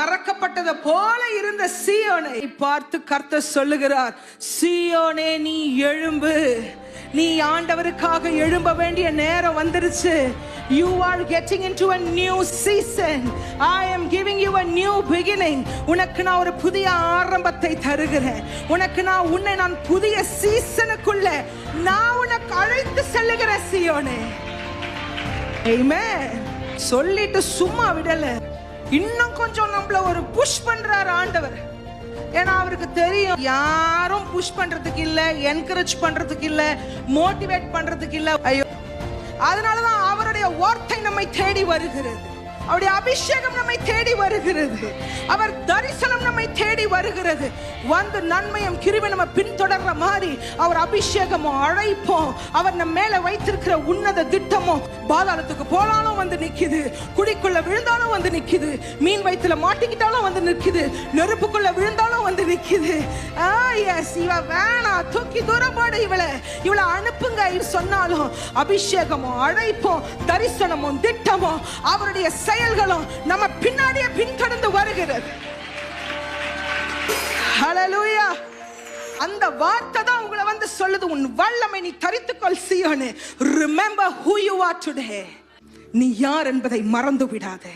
மறக்கப்பட்டது போல இருந்த சீயோனை பார்த்து கர்த்தர் சொல்லுகிறார், சீயோனே நீ எழும்பு, நீ ஆண்டவருக்காக எழும்ப வேண்டிய நேரம் வந்துருச்சு. You are getting into a new season. I am giving you a new beginning. உனக்கு நான் ஒரு புதிய ஆரம்பத்தை தருகிறேன். உன்னை நான் புதிய சீசனுக்குள்ள நான் உனக்கு அழைத்து செல்லுகிறேன் சீயோனே. Amen. சொல்லிட்டு சும்மா விடல, இன்னும் கொஞ்சம் நம்மள ஒரு புஷ் பண்றாரு ஆண்டவர். ஏன்னா அவருக்கு தெரியும் யாரும் புஷ் பண்றதுக்கு இல்ல, என்கரேஜ் பண்றதுக்கு இல்ல, மோட்டிவேட் பண்றதுக்கு இல்ல. ஐயோ, அதனாலதான் அவருடைய வார்த்தை நம்மை தேடி வருகிறது, அவருடைய அபிஷேகம் நம்மை தேடி வருகிறது, அவர் தரிசனம் நம்மை தேடி வருகிறது. வந்து நன்மையும் கிருபை நம்ம பின்தொடர்ற மாதிரி அவர் அபிஷேகமும் அழைப்போம், அவர் நம்ம மேல வைத்திருக்கிற உன்னத திட்டமும் பாதாளத்துக்கு போனாலும் வந்து நிக்குது, குடிக்குள்ள விழுந்தாலும் வந்து நிக்குது, மீன் வயிற்றுல மாட்டிக்கிட்டாலும் வந்து நிக்குது, நெருப்புக்குள்ள விழுந்தாலும் வந்து நிக்குது. இவ வேணா, தூக்கி தூரம் போடு, இவளை அனுப்புங்க சொன்னாலும் அபிஷேகமும் அழைப்போம் தரிசனமும் திட்டமும் அவருடைய செயல்களும் நம்ம பின்னாடியே பின்தொடர்ந்து வருகிறது. ஹல்லேலூயா. அந்த வார்த்தை தான் உங்களை வந்து சொல்லுது, உன் வல்லமை நீ தரித்துக்கொள் சீயோனே. Remember who you are today. நீ யார் என்பதை மறந்து விடாதே.